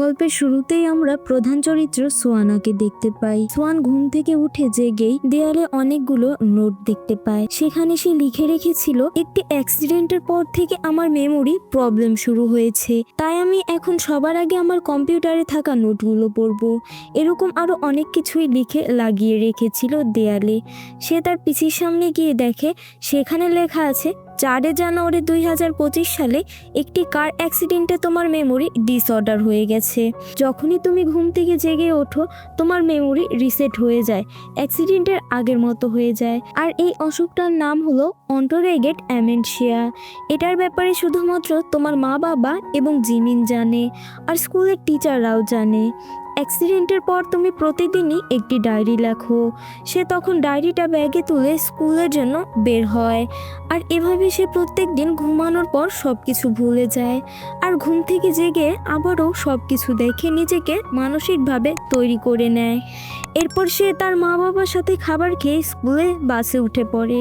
গল্পের শুরুতেই আমরা প্রধান চরিত্র সোয়ানাকে দেখতে পাই। সোয়ান ঘুম থেকে উঠে জেগেই দেয়ালে অনেকগুলো নোট দেখতে পায়। সেখানে সে লিখে রেখেছিল, একটি অ্যাক্সিডেন্টের পর থেকে আমার মেমোরি প্রবলেম শুরু হয়েছে, তাই আমি এখন সবার আগে আমার কম্পিউটারে থাকা নোটগুলো পড়ব। এরকম আরো অনেক কিছুই লিখে লাগিয়ে রেখেছিল দেয়ালে। সে তার পিসির সামনে গিয়ে দেখে সেখানে লেখা আছে, 4 জানুয়ারি 2025 সালে একটি কার অ্যাক্সিডেন্টে তোমার মেমোরি ডিসঅর্ডার হয়ে গেছে। যখনই তুমি ঘুম থেকে জেগে ওঠো তোমার মেমোরি রিসেট হয়ে যায়, অ্যাক্সিডেন্টের আগের মতো হয়ে যায়। আর এই অসুখটার নাম হলো অন্টোরেগেট অ্যামেনশিয়া। এটার ব্যাপারে শুধুমাত্র তোমার মা বাবা এবং জিমিন জানে, আর স্কুলের টিচাররাও জানে। অ্যাক্সিডেন্টের পর তুমি প্রতিদিনই একটি ডায়েরি লেখো। সে তখন ডায়েরিটা ব্যাগে তুলে স্কুলের জন্য বের হয়, আর এভাবে সে প্রত্যেক দিন ঘুমানোর পর সব কিছু ভুলে যায়, আর ঘুম থেকে জেগে আবারও সব কিছু দেখে নিজেকে মানসিকভাবে তৈরি করে নেয়। এরপর সে তার মা বাবার সাথে খাবার খেয়ে স্কুলে বাসে উঠে পড়ে।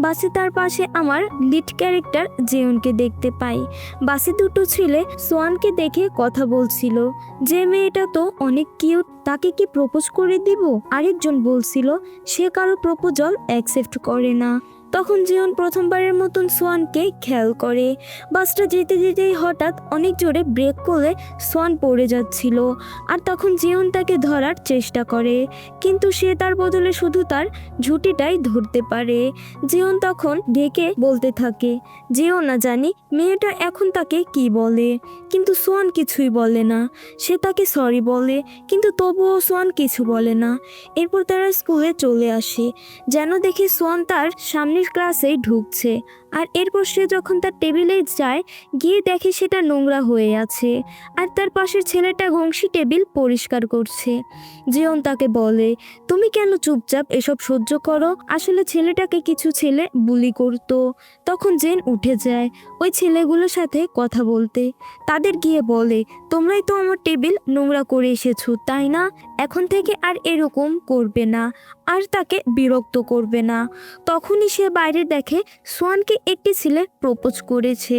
বাসে তার পাশে আমার লিড ক্যারেক্টার জেউনকে দেখতে পাই। বাসে দুটো ছেলে সোয়ানকে দেখে কথা বলছিল, যে মেয়েটা তো অনেক কিউট, তাকে কি প্রপোজ করে দিব। আরেকজন বলছিল সে কারো প্রপোজাল অ্যাকসেপ্ট করে না। তখন জিওন প্রথমবারের মতন সোয়ানকে খেয়াল করে। বাসটা যেতে যেতেই হঠাৎ অনেক জোরে ব্রেক করে সোয়ান পড়ে যাচ্ছিল, আর তখন জিওন তাকে ধরার চেষ্টা করে, কিন্তু সে তার বদলে শুধু তার ঝুঁটিটাই ধরতে পারে। জিওন তখন ডেকে বলতে থাকে, যেও না জানি মেয়েটা এখন তাকে কি বলে, কিন্তু সোয়ান কিছুই বলে না। সে তাকে সরি বলে, কিন্তু তবুও সোয়ান কিছু বলে না। এরপর তারা স্কুলে চলে আসে, যেন দেখে সোয়ান তার সামনের ক্লাসেই ঢুকছে, আর এরপর সে যখন তার টেবিলে যায় গিয়ে দেখে সেটা নোংরা হয়ে আছে, আর তার পাশের ছেলেটা ঘংশি টেবিল পরিষ্কার করছে। জিওন তাকে বলে, তুমি কেন চুপচাপ এসব সহ্য করো, আসলে ছেলেটাকে কিছু ছেলে বুলি করতো। তখন জেন উঠে যায় ওই ছেলেগুলোর সাথে কথা বলতে। তাদের গিয়ে বলে, তোমরাই তো আমার টেবিল নোংরা করে এসেছো তাই না, এখন থেকে আর এরকম করবে না, আর তাকে বিরক্ত করবে না। তখনই সে বাইরে দেখে সোয়ানকে একটি ছেলে প্রপোজ করেছে।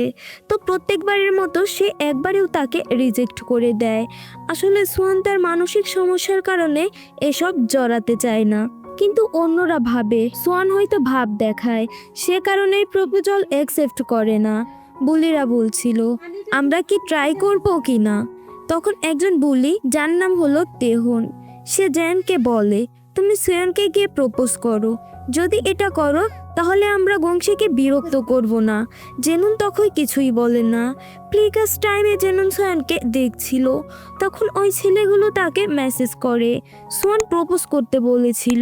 তো প্রত্যেকবারের মতো সে একবারেও তাকে রিজেক্ট করে দেয়। আসলে সোয়ান তার মানসিক সমস্যার কারণে এসব জড়াতে চায় না, কিন্তু অন্যরা ভাবে সোয়ান হয়তো ভাব দেখায়, সে কারণেই প্রপোজাল অ্যাকসেপ্ট করে না। বুলিরা বলছিল, আমরা কি ট্রাই করবো কি না। তখন একজন বুলি, যার নাম হলো তেহন, সে জ্যানকে বলে, তুমি সোয়ানকে গিয়ে প্রপোজ করো, যদি এটা করো তাহলে আমরা গংশিকে বিরক্ত করব না। জেনুন তখন কিছুই বলে না। প্রিকাস টাইমে জেনুন সোয়ানকে দেখছিল, তখন ওই ছেলেগুলো তাকে মেসেজ করে সোয়ান প্রপোজ করতে বলেছিল।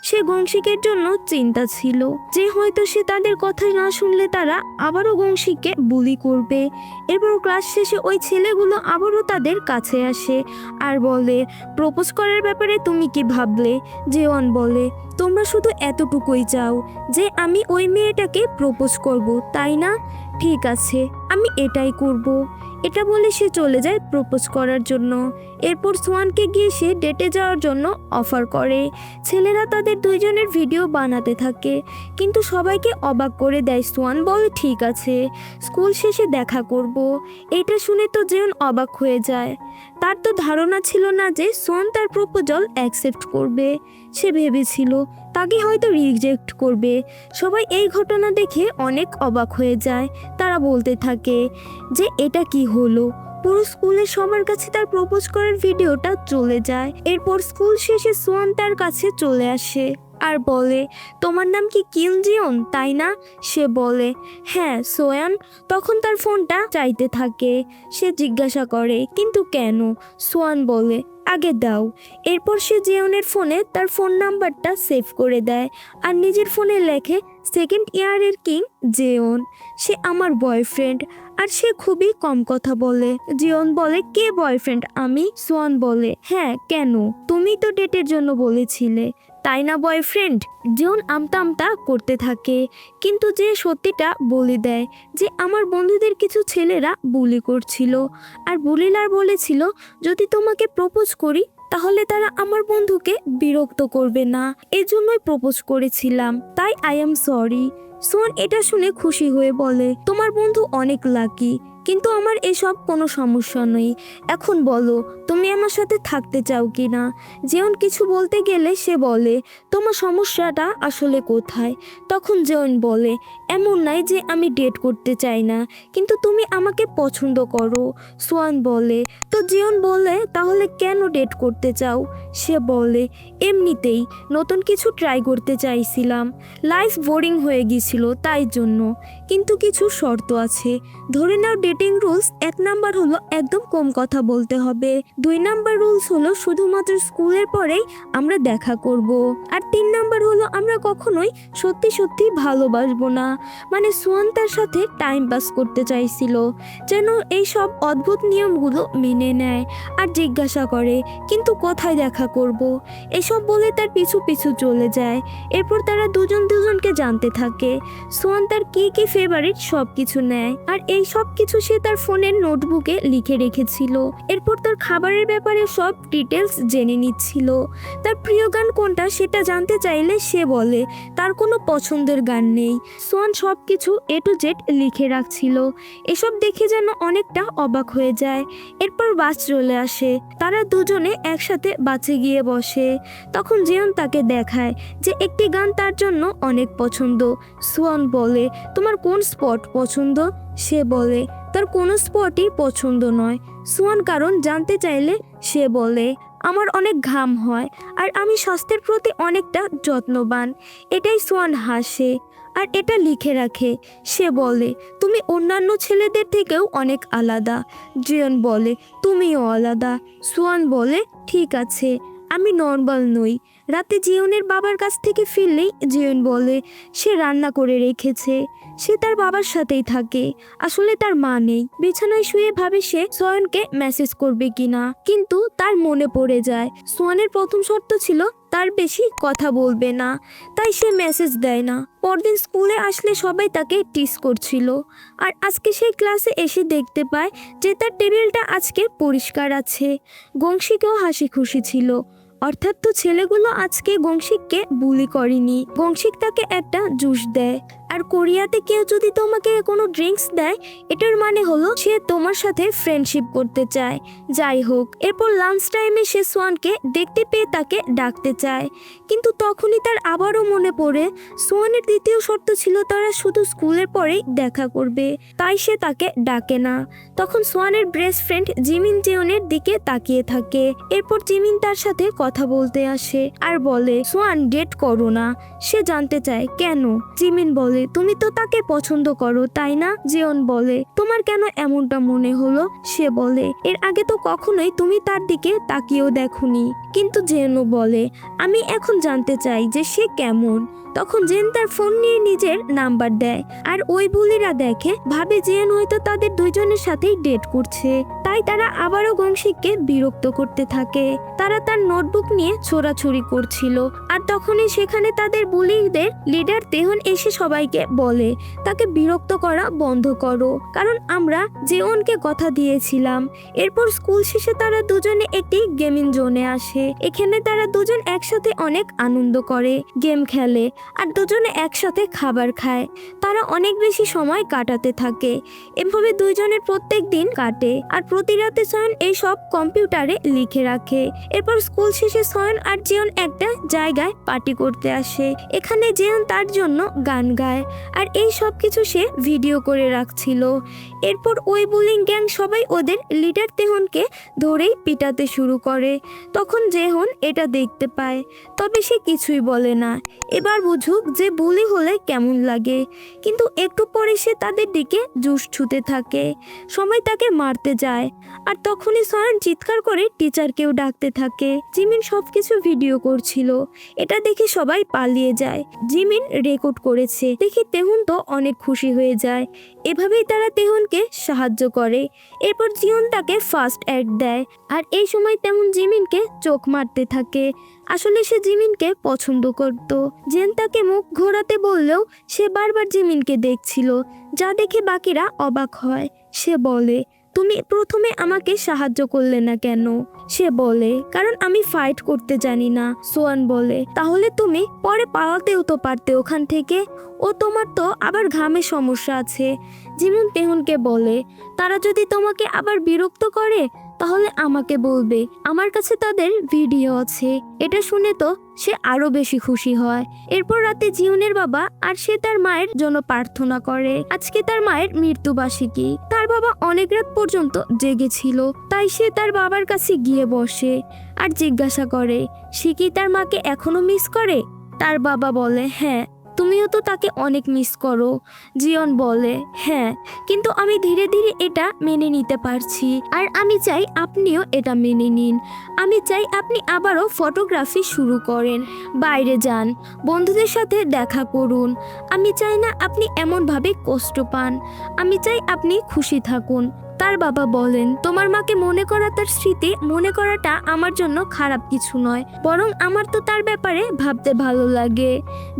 সে গংশিকের জন্য চিন্তা ছিল যে হয়তো সে তাদের কথা না শুনলে তারা আবারও গংশিককে বুলি করবে। এরপর ক্লাস শেষে ওই ছেলেগুলো আবারও তাদের কাছে আসে আর বলে, প্রপোজ করার ব্যাপারে তুমি কি ভাবলে। জেওয়ান বলে, তোমরা শুধু এতটুকুই চাও যে আমি ওই মেয়েটাকে প্রপোজ করব, তাই না? ঠিক আছে, আমি এটাই করব। এটা বলে সে চলে যায় প্রপোজ করার জন্য। এরপর সোয়ানকে গিয়ে সে ডেটে যাওয়ার জন্য অফার করে। ছেলেরা তাদের দুইজনের ভিডিও বানাতে থাকে, কিন্তু সবাইকে অবাক করে দেয়। সোয়ান বলে, ঠিক আছে, স্কুল শেষে দেখা করব। এটা শুনে তো জেওন অবাক হয়ে যায়। তার তো ধারণা ছিল না যে সোয়ান তার প্রপোজাল অ্যাকসেপ্ট করবে। সে ভেবেছিল তাকে হয়তো রিজেক্ট করবে। সবাই এই ঘটনা দেখে অনেক অবাক হয়ে যায়। তারা বলতে থাকে যে এটা কি হলো। পুরো স্কুলের সবার কাছে তার প্রপোজ করার ভিডিওটা চলে যায়। এরপর স্কুল শেষে সোয়ান তার কাছে চলে আসে আর বলে, তোমার নাম কি কিম জিওন তাই না? সে বলে, হ্যাঁ সোয়ান। তখন তার ফোনটা চাইতে থাকে। সে জিজ্ঞাসা করে, কিন্তু কেন? সোয়ান বলে, আগে দাও। এরপর সে জিওনের ফোনে তার ফোন নাম্বারটা সেভ করে দেয় আর নিজের ফোনে লেখে, সেকেন্ড ইয়ারের কিং জেওন, সে আমার বয়ফ্রেন্ড। আর সে খুবই কম কথা বলে। জিওন বলে, কে বয়ফ্রেন্ড? আমি। সোয়ান বলে, হ্যাঁ কেন, তুমি তো ডেটের জন্য বলেছিলে, তাই না বয়ফ্রেন্ড? জিওন আমতা আমতা করতে থাকে, কিন্তু যে সত্যিটা বলে দেয় যে আমার বন্ধুদের কিছু ছেলেরা বুলি করছিল, আর বুলিলার বলেছিল যদি তোমাকে প্রপোজ করি তাহলে তারা আমার বন্ধুকে বিরক্ত করবে না, এজন্যই প্রপোজ করেছিলাম, তাই আই এম সরি। সোয়ান এটা শুনে খুশি হয়ে বলে, তোমার বন্ধু অনেক লাকি, কিন্তু আমার এসব কোনো সমস্যা নেই। এখন বলো, তুমি আমার সাথে থাকতে চাও কি না? জেওন কিছু বলতে গেলে সে বলে, তোমার সমস্যাটা আসলে কোথায়? তখন জেওন বলে, এমন নাই যে আমি ডেট করতে চাই না, কিন্তু তুমি আমাকে পছন্দ করো। সোয়ান বলে, তো জেওন বলে, তাহলে কেন ডেট করতে চাও? সে বলে, এমনিতেই নতুন কিছু ট্রাই করতে চাইছিলাম, লাইফ বোরিং হয়ে গিয়েছিল তাই জন্য। কিন্তু কিছু শর্ত আছে। ধরে নাও, ডেটিং রুলস 1 নাম্বার হলো একদম কম কথা বলতে হবে, 2 নাম্বার রুলস হলো শুধুমাত্র স্কুলের পরেই আমরা দেখা করব, আর 3 নাম্বার হলো আমরা কখনোই সত্যি সত্যি ভালোবাসবো না। মানে সোয়ান তার সাথে টাইম পাস করতে চাইছিল, যেন এই সব অদ্ভুত নিয়মগুলো মেনে নেয় আর জিজ্ঞাসা করে, কিন্তু কোথায় দেখা করব? এসব বলে তার পিছু পিছু চলে যায়। এরপর তারা দুজন দুজনকে জানতে থাকে। সোয়ান তার কি কি ফেভারিট সব কিছু নেয়, আর এই সব কিছু সে তার ফোনের নোটবুকে লিখে রেখেছিল। এরপর তার খাবারের ব্যাপারে সব ডিটেলস জেনে নিচ্ছিল। তার প্রিয় গান কোনটা সেটা জানতে চাইলে সে বলে তার কোনো পছন্দের গান নেই। সোয়ান সব কিছু A to Z লিখে রাখছিল। এসব দেখে যেন অনেকটা অবাক হয়ে যায়। এরপর বাস চলে আসে, তারা দুজনে একসাথে বাসে গিয়ে বসে। তখন জিয়ন তাকে দেখায় যে একটি গান তার জন্য অনেক পছন্দ। সোয়ান বলে, তোমার কোন স্পট পছন্দ? সে বলে, তার কোনো স্পটই পছন্দ নয়। সোয়ান কারণ জানতে চাইলে সে বলে, আমার অনেক ঘাম হয় আর আমি স্বাস্থ্যের প্রতি অনেকটা যত্নবান। এটাই সোয়ান হাসে আর এটা লিখে রাখে। সে বলে, তুমি অন্যান্য ছেলেদের থেকেও অনেক আলাদা। জিয়ন বলে, তুমিও আলাদা। সোয়ান বলে, ঠিক আছে, আমি নর্মাল নই। রাতে জিয়নের বাবার কাছ থেকে ফিরলেই জিয়ন বলে সে রান্না করে রেখেছে। সে তার বাবার সাথেই থাকে, আসলে তার মা নেই। বিছানায় শুয়ে ভাবে সে সোয়ানকে মেসেজ করবে কিনা, কিন্তু তার মনে পড়ে যায় সোয়ানের প্রথম শর্ত ছিল তার বেশি কথা বলবে না, তাই সে মেসেজ দেয় না। পরদিন স্কুলে আসলে সবাই তাকে টিস করছিল, আর আজকে সেই ক্লাসে এসে দেখতে পায় যে তার টেবিলটা আজকে পরিষ্কার আছে। গংশিকেও হাসি খুশি ছিল, অর্থাৎ তো ছেলেগুলো আজকে গংশিককে বুলি করেনি। গংশিক তাকে একটা জুস দেয়, আর কোরিয়াতে কেউ যদি তোমাকে কোনো ড্রিঙ্কস দেয় এটার মানে হলো সে তোমার সাথে ফ্রেন্ডশিপ করতে চায়। যাই হোক, এরপর লাঞ্চ টাইমে সে সোয়ানকে দেখতে পেয়ে তাকে ডাকতে চায়, কিন্তু তখনই তার আবারও মনে পড়ে সোয়ানের দ্বিতীয় শর্ত ছিল তারা শুধু স্কুলের পরেই দেখা করবে, তাই সে তাকে ডাকে না। তখন সোয়ানের বেস্ট ফ্রেন্ড জিমিন জিয়নের দিকে তাকিয়ে থাকে। এরপর জিমিন তার সাথে কথা বলতে আসে আর বলে, সোয়ান ডেট করো না। সে জানতে চায় কেন। জিমিন বলে, তুমি তো তাকে পছন্দ করো তাই না? জিয়ন বলে, তোমার কেন এমনটা মনে হলো? সে বলে, এর আগে তো কখনোই তুমি তার দিকে তাকিয়েও দেখোনি। কিন্তু জিয়নও বলে, আমি এখন জানতে চাই যে সে কেমন। তখন জেন তার ফোন নিয়ে নিজের নাম্বার দেয়, আর ওই বুলিরা দেখে ভাবে জেন হয়তো তাদের দুইজনের সাথেই ডেট করছে, তাই তারা আবারও গংশিককে বিরক্ত করতে থাকে। তারা তার নোটবুক নিয়ে ছোড়াছুড়ি করছিল, আর তখনই সেখানে তাদের বুলিদের লিডার তেহন এসে সবাইকে বলে তাকে বিরক্ত করা বন্ধ করো, কারণ আমরা জেওনকে কথা দিয়েছিলাম। এরপর স্কুল শেষে তারা দুজনে একটি গেমিং জোনে আসে। এখানে তারা দুজন একসাথে অনেক আনন্দ করে, গেম খেলে আর দুজনে একসাথে খাবার খায়। তারা অনেক বেশি সময় কাটাতে থাকে। এভাবে দুইজনের প্রত্যেক দিন কাটে, আর প্রতি রাতে সয়ন এই সব কম্পিউটারে লিখে রাখে। এরপর স্কুল শেষে সয়ন আর জিয়ন একটা জায়গায় পার্টি করতে আসে। এখানে জিয়ন তার জন্য গান গায়, আর এই সব কিছু সে ভিডিও করে রাখছিল। এরপর ওই বুলিং গ্যাং সবাই ওদের লিডার তেহনকে ধরেই পিটাতে শুরু করে। তখন জেহন এটা দেখতে পায়, তবে সে কিছুই বলে না। এবার বুঝুক যে বুলি হলে কেমন লাগে। কিন্তু একটু পরে সে তাদের দিকে জুস ছুঁতে থাকে, সময় তাকে মারতে যায়। আর তখনই সয়ন চিৎকার করে টিচারকেও ডাকতে থাকে। জিমিন সবকিছু ভিডিও করছিল, এটা দেখে সবাই পালিয়ে যায়। জিমিন রেকর্ড করেছে দেখে তেহন তো অনেক খুশি হয়ে যায়। এভাবেই তারা তেহনকে সাহায্য করে। এরপর জিয়ন তাকে ফার্স্ট এড দেয়, আর এই সময় তেহন জিমিনকে চোখ মারতে থাকে। আসলে সে জিমিনকে পছন্দ করত। জেন তাকে মুখ ঘোরাতে বললেও সে বারবার জিমিনকে দেখছিল, যা দেখে বাকিরা অবাক হয়। সে বলে, তুমি প্রথমে আমাকে সাহায্য করলে না কেন? সে বলে, কারণ আমি ফাইট করতে জানি না। সোয়ান বলে, তাহলে তুমি পরে পালাতেও তো পারতে ওখান থেকে। ও তোমার তো আবার ঘামে সমস্যা আছে। জিমিন তেহুনকে বলে, তারা যদি তোমাকে আবার বিরক্ত করে তাহলে আমাকে বলবে, আমার কাছে তাদের ভিডিও আছে। এটা শুনে তো সে আরো বেশি খুশি হয়। এরপর রাতে জিউনের বাবা আর সে তার মায়ের জন্য প্রার্থনা করে। আজকে তার মায়ের মৃত্যুবার্ষিকী। তার বাবা অনেক রাত পর্যন্ত জেগেছিল, তাই সে তার বাবার কাছে গিয়ে বসে আর জিজ্ঞাসা করে, সে কি তার মাকে এখনো মিস করে? তার বাবা বলে, হ্যাঁ, তুমিও তো তাকে অনেক মিস করো। জিয়ন বলে, হ্যাঁ, কিন্তু আমি ধীরে ধীরে এটা মেনে নিতে পারছি, আর আমি চাই আপনিও এটা মেনে নিন। আমি চাই আপনি আবারও ফটোগ্রাফি শুরু করেন, বাইরে যান, বন্ধুদের সাথে দেখা করুন। আমি চাই না আপনি এমনভাবে কষ্ট পান। আমি চাই আপনি খুশি থাকুন। তার বাবা বলেন, তোমার মাকে মনে করা, তার স্মৃতি মনে করাটা আমার জন্য খারাপ কিছু নয়, বরং আমার তো তার ব্যাপারে ভাবতে ভালো লাগে।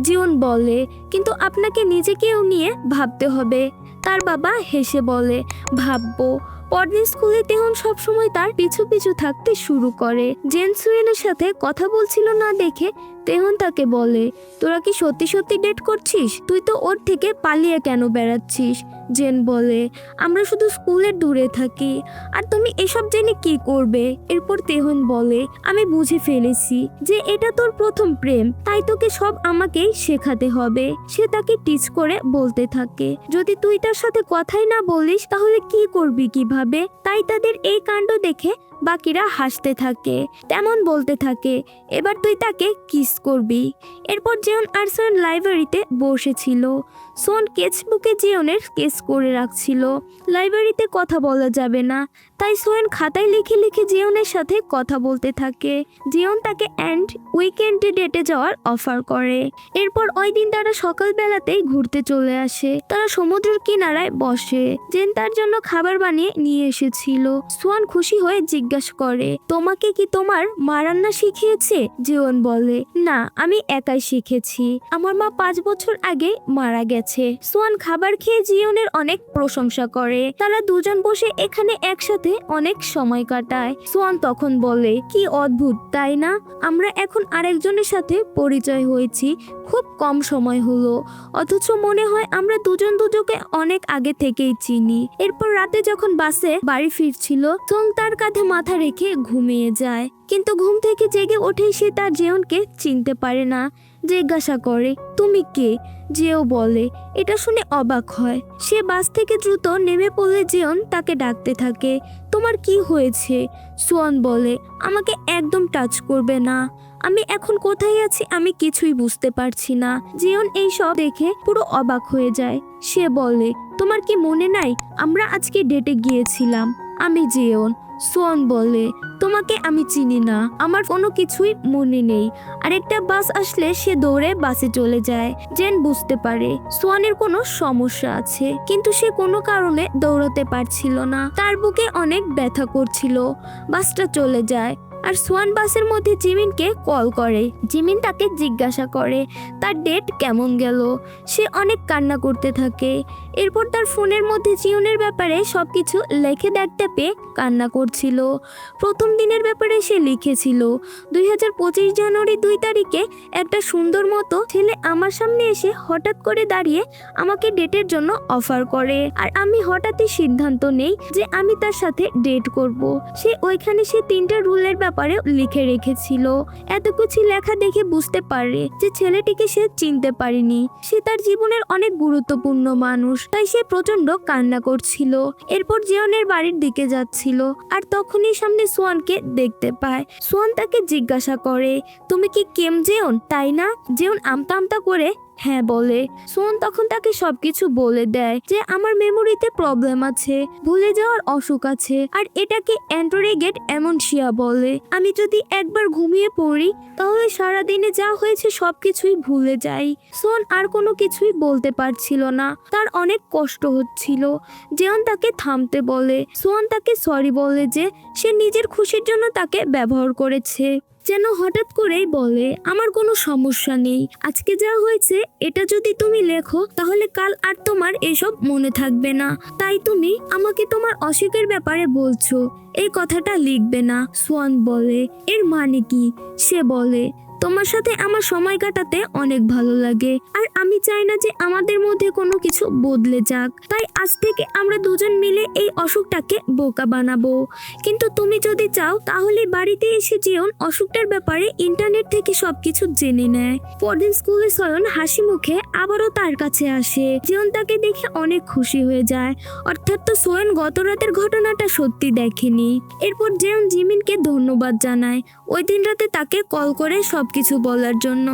জিওন বলে, কিন্তু আপনাকে নিজেকেও নিয়ে ভাবতে হবে। তার বাবা হেসে বলে, ভাববো। পরদিন স্কুলে তেহন সবসময় তার পিছু পিছু থাকতে শুরু করে। জেনসুয়েনের সাথে কথা বলছিল না দেখে তেহন তাকে বলে, তোরা কি সত্যি সত্যি ডেট করছিস? তুই তো ওর থেকে পালিয়ে কেন বেড়াচ্ছিস? জেন বলে, আমরা শুধু স্কুলের দূরে থাকি, আর তুমি এসব জেনে কি করবে? এরপর তেহন বলে, আমি বুঝে ফেলেছি যে এটা তোর প্রথম প্রেম, তাই তোকে সব আমাকেই শেখাতে হবে। সে তাকে টিচ করে বলতে থাকে, যদি তুই তার সাথে কথাই না বলিস তাহলে কি করবি কিভাবে? তাই তাদের এই কাণ্ড দেখে বাকিরা হাসতে থাকে। তেমন বলতে থাকে, এবার তুই তাকে কিস করবি। এরপর জিয়ন আর সোন লাইব্রেরিতে বসেছিল। সোন স্কেচবুকে জিয়নের স্কেচ করে রাখছিল। লাইব্রেরিতে কথা বলা যাবে না, তাই সোয়েন খাতায় লিখে লিখে জিয়নের সাথে কথা বলতে থাকে। জিয়ন তাকে উইকেন্ডে ডেটে যাওয়ার অফার করে। এরপর ওই দিন তারা সকালবেলাতেই ঘুরতে চলে আসে। তারা সমুদ্রের কিনারায় বসে। জেন তার জন্য খাবার বানিয়ে নিয়ে এসেছিল। সোয়ান খুশি হয়ে জিজ্ঞাসা করে, তোমাকে কি তোমার মা রান্না শিখিয়েছে? জিওন বলে, না, আমি একাই শিখেছি। আমার মা 5 বছর আগে মারা গেছে। সোয়ান খাবার খেয়ে জিওনের অনেক প্রশংসা করে। তারা দুজন বসে এখানে একসাথে অনেক সময় কাটায়। সোয়ান তখন বলে, কি অদ্ভুত তাই না? আমরা এখন আরেকজনের সাথে পরিচয় হয়েছি খুব কম সময় হলো, অথচ মনে হয় আমরা দুজন দুজনকে অনেক আগে থেকেই চিনি। এরপর রাতে যখন বাসে বাড়ি ফিরছিল, সোং তার কাঁধে মাথা রেখে ঘুমিয়ে যায়। কিন্তু ঘুম থেকে জেগে ওঠে সে তার জিয়নকে চিনতে পারে না। জিজ্ঞাসা করে, তুমি কে? জিও বলে। এটা শুনে অবাক হয়। সে বাস থেকে দ্রুত নেমে পড়লে জিয়ন তাকে ডাকতে থাকে, তোমার কি হয়েছে? সোয়ান বলে, আমাকে একদম টাচ করবে না। আমি এখন কোথায় আছি আমি কিছুই বুঝতে পারছি না। জিয়ন এইসব দেখে পুরো অবাক হয়ে যায়। সে বলে, তোমার কি মনে নাই আমরা আজকে ডেটে গিয়েছিলাম? আমি জিয়ন। সোয়ান বলে, তোমাকে আমি চিনি না, আমার কোনো কিছুই মনে নেই। আরেকটা বাস আসলে সে দৌড়ে বাসে চলে যায়। জেন বুঝতে পারে সোয়ানের কোনো সমস্যা আছে, কিন্তু সে কোনো কারণে দৌড়াতে পারছিল না। তার বুকে অনেক ব্যথা করছিল। বাসটা চলে যায় আর সোয়ান বাসের মধ্যে জিমিনকে কল করে। জিমিন তাকে জিজ্ঞাসা করে তার ডেট কেমন গেল। সে অনেক কান্না করতে থাকে। এরপর তার ফোনের মধ্যে জিওনের ব্যাপারে সবকিছু লিখে দেখতে পেয়ে কান্না করছিল। প্রথম দিনের ব্যাপারে সে লিখেছিল, 2025 জানুয়ারি 2 তারিখে একটা সুন্দর মতো ছেলে আমার সামনে এসে হঠাৎ করে দাঁড়িয়ে আমাকে ডেটের জন্য অফার করে, আর আমি হঠাৎই সিদ্ধান্ত নেই যে আমি তার সাথে ডেট করব। সে ওইখানে সে 3টা রুলের ব্যাপারে লিখে রেখেছিল। এত কিছু লেখা দেখে বুঝতে পারে যে ছেলেটিকে সে চিনতে পারেনি। সে তার জীবনের অনেক গুরুত্বপূর্ণ মানুষ, তাই সে প্রচন্ড কান্না করছিল। এরপর জিয়নের বাড়ির দিকে যাচ্ছিল, আর তখনই সামনে সোয়ানকে দেখতে পায়। সোয়ান তাকে জিজ্ঞাসা করে, তুমি কি কেম জিয়ন, তাই না? জিয়ন আমতা আমতা করে হ্যাঁ বলে। সোয়ান তখন তাকে সবকিছু বলে দেয় যে আমার মেমোরিতে প্রবলেম আছে, ভুলে যাওয়ার অসুখ আছে, আর এটাকে অ্যান্টোরেগেট অ্যামনশিয়া বলে। আমি যদি একবার ঘুমিয়ে পড়ি তাহলে সারাদিনে যা হয়েছে সবকিছুই ভুলে যাই। সোয়ান আর কোনো কিছুই বলতে পারছিল না, তার অনেক কষ্ট হচ্ছিল। জিয়ন তাকে থামতে বলে। সোয়ান তাকে সরি বলে যে সে নিজের খুশির জন্য তাকে ব্যবহার করেছে। যেন হঠাৎ করেই বলে, আমার কোনো সমস্যা নেই, আজকে যা হয়েছে এটা যদি তুমি লেখো তাহলে কাল আর তোমার এসব মনে থাকবে না, তাই তুমি আমাকে তোমার অসুখের ব্যাপারে বলছো, এই কথাটা লিখবে না। সোয়ান বলে, এর মানে কি? সে বলে, তোমার সাথে আমার সময় কাটাতে অনেক ভালো লাগে, আর আমি চাই না যে আমাদের মধ্যে কোনো কিছু বদলে যাক, তাই আজ থেকে আমরা দুজন মিলে এই অসুখটাকে বোকা বানাবো। কিন্তু তুমি যদি চাও তাহলে বাড়িতে এসে জিয়ন অসুখটার ব্যাপারে ইন্টারনেট থেকে সবকিছু জেনে নেয়। পরদিন স্কুলে সয়ন হাসি মুখে আবারও তার কাছে আসে। জিয়ন তাকে দেখে অনেক খুশি হয়ে যায়, অর্থাৎ তো সোয়েন গত রাতের ঘটনাটা সত্যি দেখেনি। এরপর জিয়ন জিমিনকে ধন্যবাদ জানায় ওই দিন রাতে তাকে কল করে সবকিছু বলার জন্য।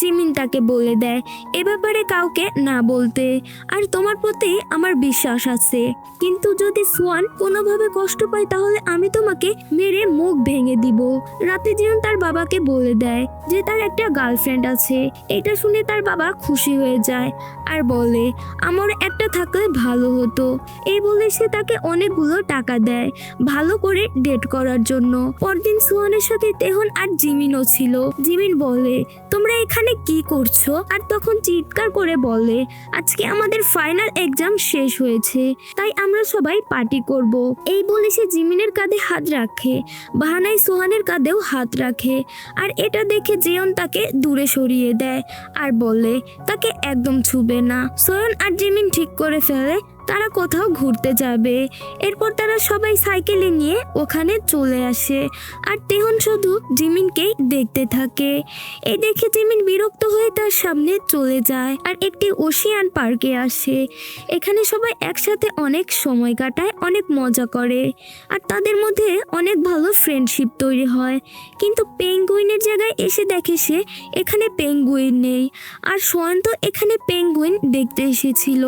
জিমিন তাকে বলে দেয় এ ব্যাপারে কাউকে না বলতে, আর তোমার প্রতি আমার বিশ্বাস আছে, কিন্তু যদি সোয়ান কোনোভাবে কষ্ট পায় তাহলে আমি তোমাকে মেরে মুখ ভেঙে দিব। রাতে জিয়ন তার বাবাকে বলে দেয় যে তার একটা গার্লফ্রেন্ড আছে। এটা শুনে তার বাবা খুশি হয়ে যায় আর বলে আমার একটা থাকলে ভালো হতো। এই বলে সে তাকে অনেকগুলো টাকা দেয় ভালো করে ডেট করার জন্য। পরদিন সোয়ানের সাথে তেহন আর জিমিনও ছিল। জিমিন বলে, তোমরা এখানে কি করছো? আর তখন চিৎকার করে বলে, আজকে আমাদের ফাইনাল এক্সাম শেষ হয়েছে, তাই আমরা সবাই পার্টি করব। এই বলে সে জিমিনের কাঁধে হাত রাখে, বাহানায় সোহানের কাঁধেও হাত রাখে, আর এটা দেখে জিয়ন তাকে দূরে সরিয়ে দেয় আর বলে তাকে একদম ছুবে না। সোয়ন আর জিমিন ঠিক করে ফেলে তারা কোথাও ঘুরতে যাবে। এরপর তারা সবাই সাইকেলে নিয়ে ওখানে চলে আসে, আর তেহন শুধু জিমিনকেই দেখতে থাকে। এই দেখে জিমিন বিরক্ত হয়ে তার সামনে চলে যায় আর একটি ওশিয়ান পার্কে আসে। এখানে সবাই একসাথে অনেক সময় কাটায়, অনেক মজা করে, আর তাদের মধ্যে অনেক ভালো ফ্রেন্ডশিপ তৈরি হয়। কিন্তু পেঙ্গুইনের জায়গায় এসে দেখে সে এখানে পেঙ্গুইন নেই, আর সোয়ান তো এখানে পেঙ্গুইন দেখতে এসেছিল।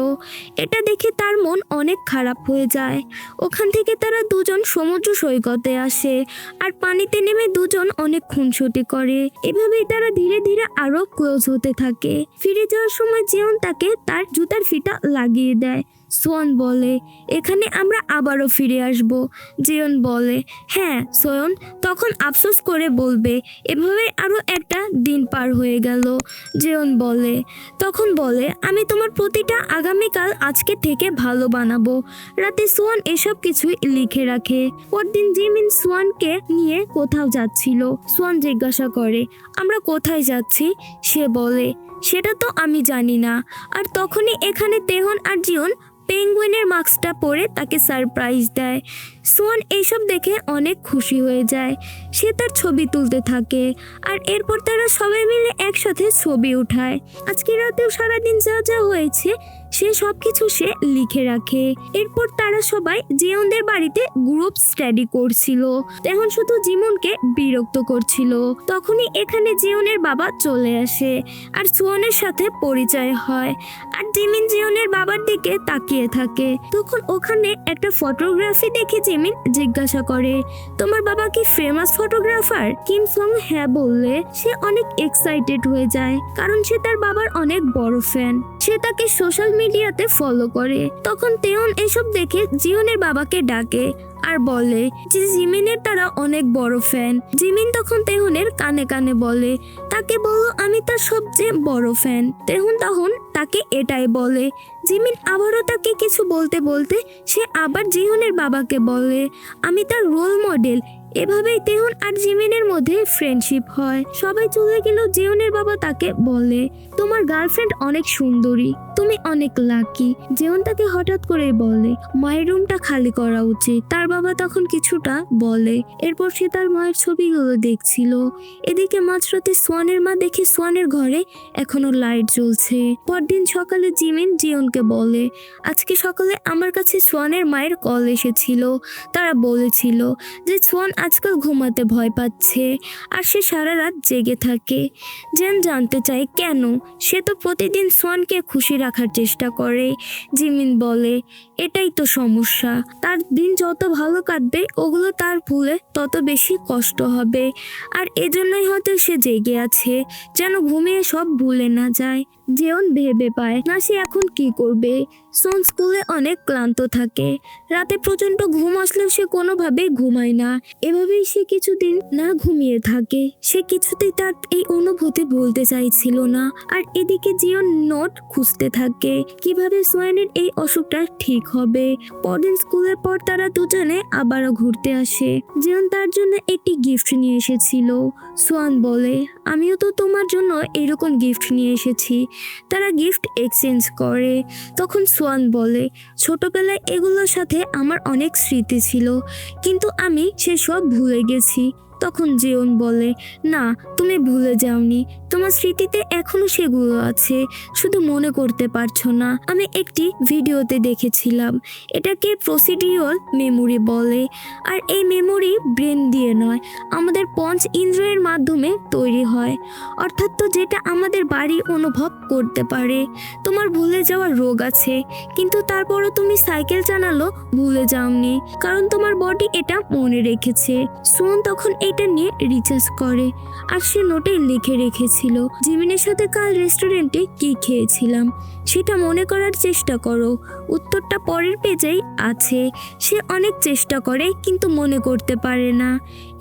এটা দেখে তার মন অনেক খারাপ হয়ে যায়। ওখান থেকে তারা দুজন সমুদ্র সৈকতে আসে, আর পানিতে নেমে দুজন অনেক খুনসুটি করে। এভাবেই তারা ধীরে ধীরে আরো ক্লোজ হতে থাকে। ফিরে যাওয়ার সময় জিয়ন তাকে তার জুতার ফিতা লাগিয়ে দেয়। সোয়ান বলে, এখানে আমরা আবারও ফিরে আসব। জিয়ন বলে, হ্যাঁ সোয়ন তখন আফসোস করে বলবে, এভাবে আরো একটা দিন পার হয়ে গেল। জিয়ন বলে, তখন বলে, আমি তোমার প্রতিটা আগামীকাল আজকে থেকে ভালো বানাবো। রাতে সোয়ান এসব কিছুই লিখে রাখে। পরদিন জিমিন সোয়ানকে নিয়ে কোথাও যাচ্ছিল। সোয়ান জিজ্ঞাসা করে, আমরা কোথায় যাচ্ছি? সে বলে, সেটা তো আমি জানি না। আর তখনই এখানে তেহন আর জিয়ন পেঙ্গুইনের মাস্কটা পরে তাকে সারপ্রাইজ দেয়। সোয়ান এইসব দেখে অনেক খুশি হয়ে যায়। সে তার ছবি তুলতে থাকে, আর এরপর তারা সবাই মিলে একসাথে ছবি উঠায়। আজকে রাতেও সারাদিন যা যা হয়েছে সে সবকিছু সে লিখে রাখে। এরপর তারা সবাই জিয়নদের বাড়িতে গ্রুপ স্টাডি করছিল। তেমন শুধু জিমনকে বিরক্ত করছিল। তখনই এখানে জিয়নের বাবা চলে আসে, আর সোয়ানের সাথে পরিচয় হয়, আর জিমিন জিয়নের বাবার দিকে তাকিয়ে থাকে। তখন ওখানে একটা ফটোগ্রাফি দেখে জিমিন জিজ্ঞাসা করে, তোমার বাবা কি ফেমাস ফটোগ্রাফার? কিম সং হ্যাঁ বললে সে অনেক এক্সাইটেড হয়ে যায়, কারণ সে তার বাবার অনেক বড় ফ্যান। সে তাকে সোশ্যাল মিডিয়াতে ফলো করে। তখন তেয়ন এসব দেখে জিয়নের বাবাকে ডাকে আর বলে যে জিমিনের তারা অনেক বড় ফ্যান। জিমিন তখন তেহনের কানে কানে বলে, তাকে বলো আমি তার সবচেয়ে বড় ফ্যান। তেহন তখন তাকে এটাই বলে। জিমিন আবারও তাকে কিছু বলতে বলতে সে আবার জিহনের বাবাকে বলে, আমি তার রোল মডেল। এভাবেই তেহন আর জিমিনের মধ্যে ফ্রেন্ডশিপ হয়। সবাই চলে গেল। জিওনের বাবা তাকে বলে, তোমার গার্লফ্রেন্ড অনেক সুন্দরী, তুমি অনেক লাকি। জিওন তাকে হঠাৎ করে বলে, মায়ের রুমটা খালি করা উচিত। তার বাবা তখন কিছুটা বলে। এরপর সে তার মায়ের ছবিগুলো দেখছিল। এদিকে মাঝরাতে সোয়ানের মা দেখে সোয়ানের ঘরে এখনো লাইট জ্বলছে। পরদিন সকালে জিমিন জিওনকে বলে, আজকে সকালে আমার কাছে সোয়ানের মায়ের কল এসেছিল। তারা বলেছিল যে সোয়ান আজকাল ঘুমাতে ভয় পাচ্ছে আর সে সারা রাত জেগে থাকে। জেন জানতে চায় কেন। সে তো প্রতিদিন সোয়ানকে খুশি রাখার চেষ্টা করে। জিমিন বলে, এটাই তো সমস্যা, তার দিন যত ভালো কাটবে ওগুলো তার ভুলে তত বেশি কষ্ট হবে, আর এজন্যই হয়তো সে জেগে আছে, যেন ঘুমিয়ে সব ভুলে না যায়। জিয়ন ভেবে পায় না সে এখন কি করবে। সোন স্কুলে অনেক ক্লান্ত থাকে, রাতে প্রচন্ড ঘুম আসলেও সে কোনোভাবে ঘুমায় না। এভাবেই সে কিছুদিন না ঘুমিয়ে থাকে। সে কিছুতেই তার এই অনুভূতি ভুলতে চাইছিল না। আর এদিকে জিয়ন নোট খুঁজতে থাকে কিভাবে সোয়ানের এই অসুখটা ঠিক হবে। পরদিন স্কুলের পর তারা দুজনে আবারও ঘুরতে আসে। জিয়ন তার জন্য একটি গিফট নিয়ে এসেছিল। সোয়ান বলে, আমিও তো তোমার জন্য এরকম গিফট নিয়ে এসেছি। তারা গিফট এক্সচেঞ্জ করে। তখন সোয়ান বলে, ছোটবেলায় এগুলোর সাথে আমার অনেক স্মৃতি ছিল, কিন্তু আমি সেসব ভুলে গেছি। তখন জিয়ন বলে, না, তুমি ভুলে যাওনি, তোমার স্মৃতিতে এখনো সেগুলো আছে, শুধু মনে করতে পারছো না। আমি একটি ভিডিওতে দেখেছিলাম, এটাকে প্রসিডিউরাল মেমোরি বলে। আর এই মেমোরি ব্রেন দিয়ে নয়, আমাদের পঞ্চ ইন্দ্রিয়ের মাধ্যমে তৈরি হয়, অর্থাৎ তো যেটা আমাদের বাড়ি অনুভব করতে পারে। তোমার ভুলে যাওয়ার রোগ আছে, কিন্তু তারপরও তুমি সাইকেল চালালো ভুলে যাওনি, কারণ তোমার বডি এটা মনে রেখেছে। সোন তখন এটা নিয়ে রিচার্জ করে, আর সে নোটে লিখে রেখেছিল, জিমিনের সাথে কাল রেস্টুরেন্টে কি খেয়েছিলাম সেটা মনে করার চেষ্টা করো। উত্তরটা পরের পেজেই আছে। সে অনেক চেষ্টা করে কিন্তু মনে করতে পারে না।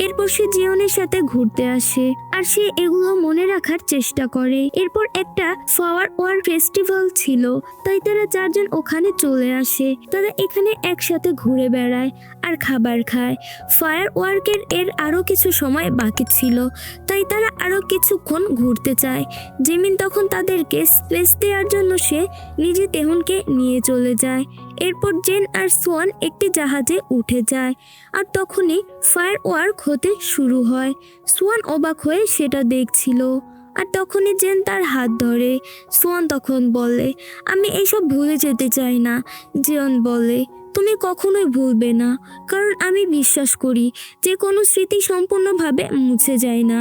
এরপর সে জিয়নের সাথে ঘুরতে আসে, আর সে এগুলো মনে রাখার চেষ্টা করে। এরপর একটা ফ্লাওয়ার ওয়ার ফেস্টিভ্যাল ছিল, তাই তারা চারজন ওখানে চলে আসে। তারা এখানে একসাথে ঘুরে বেড়ায় আর খাবার খায়। ফায়ার ওয়ার্কের আরো কিছু সময় বাকি ছিল, তাই তারা আরো কিছুক্ষণ ঘুরতে চায়। জিমিন তখন তাদেরকে স্পেস দেওয়ার জন্য সে নিজে তেহনকে নিয়ে চলে যায়। এরপর জেন আর সোয়ান একটি জাহাজে উঠে যায়, আর তখনই ফায়ার ওয়ার্ক হতে শুরু হয়। সোয়ান অবাক হয়ে সেটা দেখছিল, আর তখনই জেন তার হাত ধরে। সোয়ান তখন বলে, আমি এসব ভুলে যেতে চাই না। জিয়ন বলে, তুমি কখনোই ভুলবে না, কারণ আমি বিশ্বাস করি যে কোনো স্মৃতি সম্পূর্ণভাবে মুছে যায় না।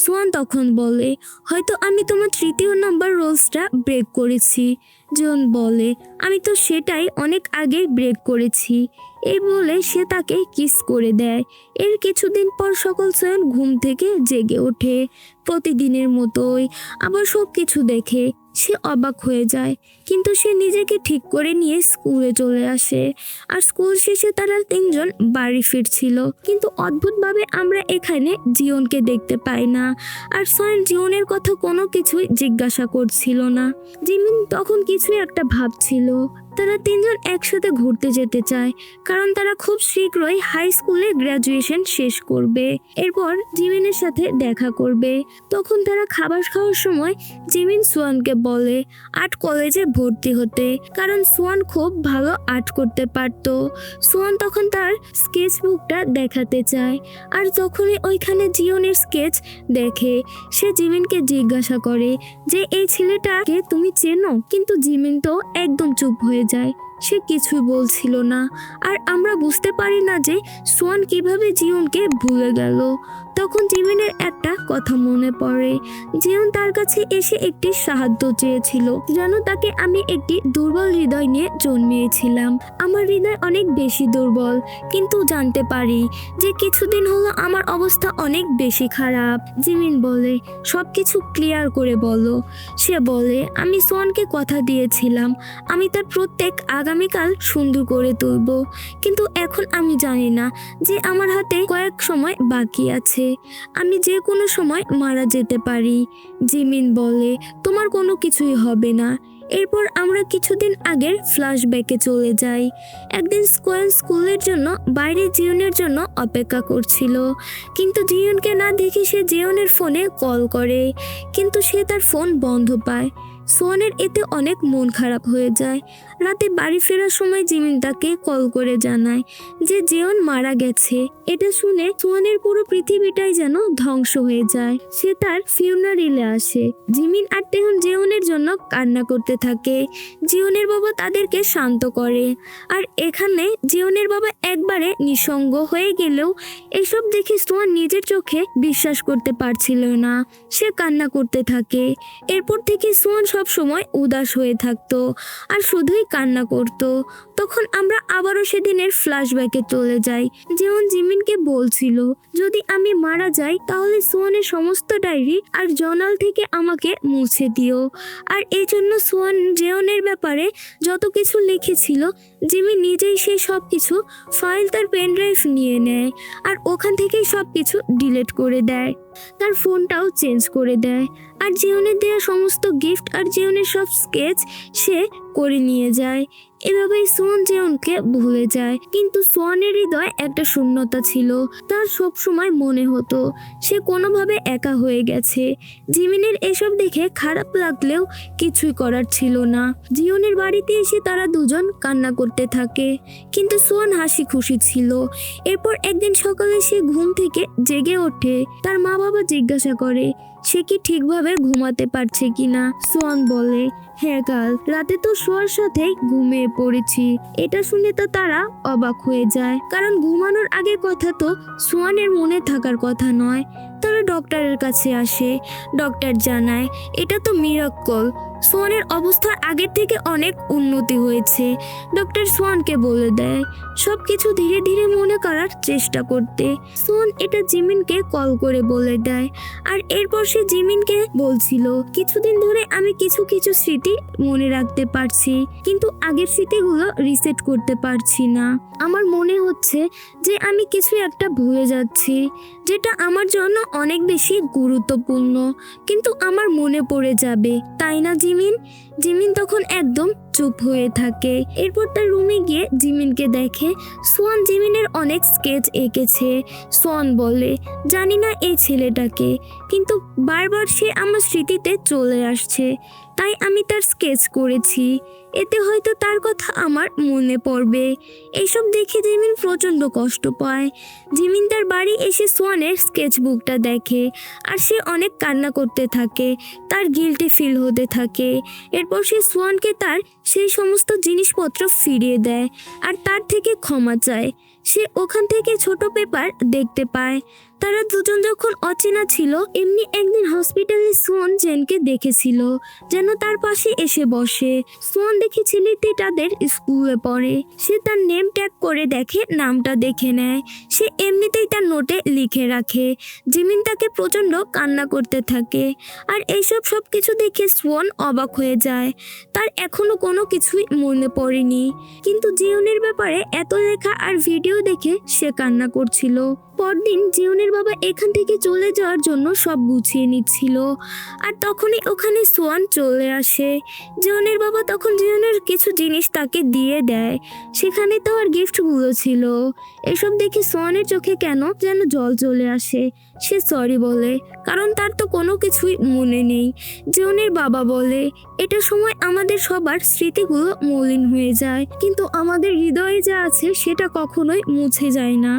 সোয়ান তখন বলে, হয়তো আমি তোমার তৃতীয় নাম্বার রোলসটা ব্রেক করেছি। জন বলে, আমি তো সেটাই অনেক আগে ব্রেক করেছি। এই বলে সে তাকে কিস করে দেয়। এর কিছুদিন পর সকল সোয়ান ঘুম থেকে জেগে ওঠে, প্রতিদিনের মতোই আবার সব কিছু দেখে। সে অবাক হয়ে যায়, কিন্তু সে নিজেকে ঠিক করে নিয়ে স্কুলে চলে আসে। আর স্কুল শেষে তারা তিনজন বাড়ি ফিরছিল, কিন্তু অদ্ভুতভাবে আমরা এখানে জিয়নকে দেখতে পাই না। আর সোয়ান জিয়নের কথা কোনো কিছুই জিজ্ঞাসা করছিল না। জিমিন তখন কিছু একটা ভাবছিল। তারা তিনজন একসাথে ঘুরতে যেতে চায়, কারণ তারা খুব শীঘ্রই হাই স্কুলে গ্রাজুয়েশন শেষ করবে। এরপর জিমিনের সাথে দেখা করবে। তখন তারা খাবার খাওয়ার সময় জিমিন সোয়ানকে বলে আর্ট কলেজে ভর্তি হতে, কারণ সোয়ান খুব ভালো আর্ট করতে পারত। সোয়ান তখন তার স্কেচ বুকটা দেখাতে চায়, আর যখনই ওইখানে জিয়নের স্কেচ দেখে সে জিমিনকে জিজ্ঞাসা করে যে এই ছেলেটাকে তুমি চেনো, কিন্তু জিমিন তো একদম চুপ হয়ে যায়, সে কিছুই বলছিল না। আর আমরা বুঝতে পারি না যে সোয়ান কিভাবে জিয়নকে ভুলে গেল। তখন জিমিনের একটা কথা মনে পড়ে, জিয়ন তার কাছে এসে একটি সাহায্য চেয়েছিল, যেন তাকে আমি একটি দুর্বল হৃদয় নিয়ে জন্মিয়েছিলাম। আমার হৃদয় অনেক বেশি দুর্বল, কিন্তু জানতে পারি যে কিছুদিন হলো আমার অবস্থা অনেক বেশি খারাপ। জিমিন বলে, সবকিছু ক্লিয়ার করে বলো। সে বলে, আমি সোয়ানকে কথা দিয়েছিলাম আমি তার প্রত্যেক আগামীকাল সুন্দর করে তুলব, কিন্তু এখন আমি জানি না যে আমার হাতে কয়েক সময় বাকি আছে, আমি যে কোনো সময় মারা যেতে পারি। জিমিন বলে, তোমার কোনো কিছুই হবে না। এরপর আমরা কিছুদিন আগের ফ্ল্যাশব্যাকে চলে যাই। একদিন স্কোয়ান স্কুলের জন্য বাইরে জিয়নের জন্য অপেক্ষা করছিল, কিন্তু জিয়নকে না দেখে সে জিয়নের ফোনে কল করে, কিন্তু সে তার ফোন বন্ধ পায়। সোয়ানের এতে অনেক মন খারাপ হয়ে যায়। রাতে বাড়ি ফেরার সময় জিমিন তাকে কল করে জানায় যে জিয়ন মারা গেছে। এটা শুনে সোয়ানের পুরো পৃথিবীটাই যেন ধ্বংস হয়ে যায়। সে তার ফিউনারেলে আসে। জিমিন আর তেহন জিয়নের জন্য কান্না করতে থাকে। জিয়নের বাবা তাদেরকে শান্ত করে, আর এখানে জিয়নের বাবা একবারে নিঃসঙ্গ হয়ে গেলেও এসব দেখে সোয়ান নিজের চোখে বিশ্বাস করতে পারছিল না। সে কান্না করতে থাকে। এরপর থেকে সোয়ান সব সময় উদাস হয়ে থাকতো আর শুধুই কান্না করত। তখন আমরা আবারও সেদিনের ফ্ল্যাশব্যাকে চলে যাই। যেমন জিমিনকে বলছিল, যদি আমি মারা যাই তাহলে সোয়ানের সমস্ত ডায়েরি আর জার্নাল থেকে আমাকে মুছে দিও। আর এই জন্য সোয়ান জেওনের ব্যাপারে যত কিছু লিখেছিল, জিমি নিজেই সেই সব কিছু ফাইল তার পেন ড্রাইভ নিয়ে নেয় আর ওখান থেকেই সব কিছু ডিলিট করে দেয়। তার ফোনটাও চেঞ্জ করে দেয় আর জিওনের দেওয়া সমস্ত গিফট আর জিওনের সব স্কেচ সে করে নিয়ে যায়। এভাবেই সোয়ান জিওনকে ভুলে যায়। কিন্তু সোয়ানের হৃদয় একটা শূন্যতা ছিল। তার সব সময় মনে হতো সে কোনোভাবে একা হয়ে গেছে। জিমিনের এসব দেখে খারাপ লাগলেও কিছুই করার ছিল না। জিওনের বাড়িতে এসে তারা দুজন কান্না করতে থাকে, কিন্তু সোয়ান হাসি খুশি ছিল। এরপর একদিন সকালে সে ঘুম থেকে জেগে ওঠে। তার মা বাবা জিজ্ঞাসা করে সে কি ঠিকভাবে ঘুমাতে পারছে কিনা। সোয়ান বলে, হ্যাঁ কাল রাতে তো শোয়ার সাথেই ঘুমিয়ে পড়েছি। এটা শুনে তো তারা অবাক হয়ে যায়, কারণ ঘুমানোর আগে কথা তো সোয়ানের মনে থাকার কথা নয়। তারা ডক্টরের কাছে আসে। ডক্টর জানায় এটা তো মিরাক্কল, সোয়ানের অবস্থার আগের থেকে অনেক উন্নতি হয়েছে। ডক্টর সোয়ানকে বলে দেয় সব কিছু ধীরে ধীরে মনে করার চেষ্টা করতে। সোয়ান এটা জিমিনকে কল করে বলে দেয়। আর এরপর সে জিমিনকে বলছিল, কিছুদিন ধরে আমি কিছু কিছু স্মৃতি মনে রাখতে পারছি, কিন্তু আগের স্মৃতিগুলো রিসেট করতে পারছি না। আমার মনে হচ্ছে যে আমি কিছু একটা ভুলে যাচ্ছি, যেটা আমার জন্য অনেক বেশি গুরুত্বপূর্ণ, কিন্তু আমার মনে পড়ে যাবে, তাই না জিমিন? জিমিন তখন একদম চুপ হয়ে থাকে। এরপর তার রুমে গিয়ে জিমিনকে দেখে সোয়ান জিমিনের অনেক স্কেচ এঁকেছে। সোয়ান বলে, জানি না এই ছেলেটাকে, কিন্তু বারবার সে আমার স্মৃতিতে চলে আসছে, তাই আমি তার স্কেচ করেছি। এতে হয়তো তার কথা আমার মনে পড়বে। এইসব দেখে জিমিন প্রচণ্ড কষ্ট পায়। জিমিন তার বাড়ি এসে সোয়ানের স্কেচ বুকটা দেখে আর সে অনেক কান্না করতে থাকে, তার গিল্টি ফিল হতে থাকে। এরপর সে সোয়ানকে তার সেই সমস্ত জিনিসপত্র ফিরিয়ে দেয় আর তার থেকে ক্ষমা চায়। সে ওখান থেকে ছোট পেপার দেখতে পায়। তারা দুজন যখন অচেনা ছিল, এমনি একদিন হসপিটালে সোয়ান জেনকে দেখেছিল, যেন তার পাশে এসে বসে। সোয়ান দেখে ছেলেটি তাদের স্কুলে পড়ে। সে তার নেম ট্যাগ করে দেখে, নামটা দেখে নেয়। সে এমনিতেই তার নোটে লিখে রাখে। জিমিন তাকে প্রচণ্ড কান্না করতে থাকে। আর এইসব সব কিছু দেখে সোয়ান অবাক হয়ে যায়। তার এখনো কোনো কিছুই মনে পড়েনি, কিন্তু জিওনের ব্যাপারে এত লেখা আর ভিডিও দেখে সে কান্না করছিল। পরদিন জিওনের বাবা এখান থেকে চলে যাওয়ার জন্য সব গুছিয়ে নিচ্ছিল, আর তখনই ওখানে সোয়ান চলে আসে। জিওনের বাবা তখন জিওনের কিছু জিনিস তাকে দিয়ে দেয়। সেখানে তো আর গিফটগুলো ছিল। এসব দেখে সোয়ানের চোখে কেন যেন জল চলে আসে। সে সরি বলে, কারণ তার তো কোনো কিছুই মনে নেই। জিওনের বাবা বলে, এটা সময় আমাদের সবার স্মৃতিগুলো মলিন হয়ে যায়, কিন্তু আমাদের হৃদয়ে যা আছে সেটা কখনোই মুছে যায় না।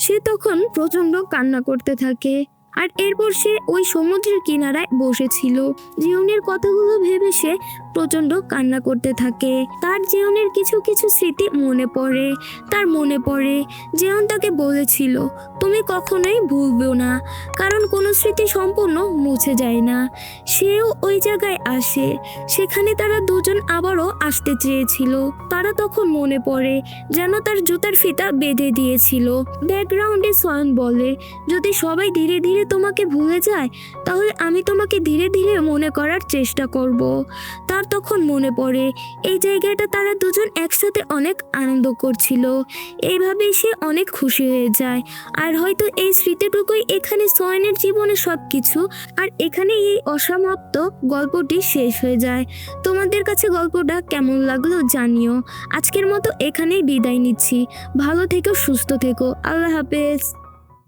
সে তখন প্রচণ্ড কান্না করতে থাকে। আর এরপর সে ওই সমুদ্রের কিনারায় বসেছিল। জিওনের কথাগুলো ভেবে সে প্রচণ্ড কান্না করতে থাকে। তার জিওনের কিছু কিছু স্মৃতি মনে পড়ে। তার মনে পড়ে জিওন তাকে বলেছিল, তুমি কখনোই ভুলবে না, কারণ কোনো স্মৃতি সম্পূর্ণ মুছে যায় না। সেও ওই জায়গায় আসে। সেখানে তারা দুজন আবারও আসতে চেয়েছিল। তারা তখন মনে পড়ে যেন তার জুতার ফিতা বেঁধে দিয়েছিল। ব্যাকগ্রাউন্ডে সোয়ান বলে, যদি সবাই ধীরে ধীরে তোমাকে ভুলে যায়, তাহলে আমি তোমাকে ধীরে ধীরে মনে করার চেষ্টা করব। তার তখন মনে পড়ে এই জায়গাটা তারা দুজন একসাথে অনেক আনন্দ করছিল। এইভাবে সে অনেক খুশি হয়ে যায়। আর হয়তো এই স্মৃতিটুকুই এখানে সোয়ানের জীবনে সব কিছু, আর এখানে এই অসমাপ্ত গল্পটি শেষ হয়ে যায়। তোমাদের কাছে গল্পটা কেমন লাগলো জানিও। আজকের মতো এখানেই বিদায় নিচ্ছি। ভালো থেকো, সুস্থ থেকো। আল্লাহ হাফেজ।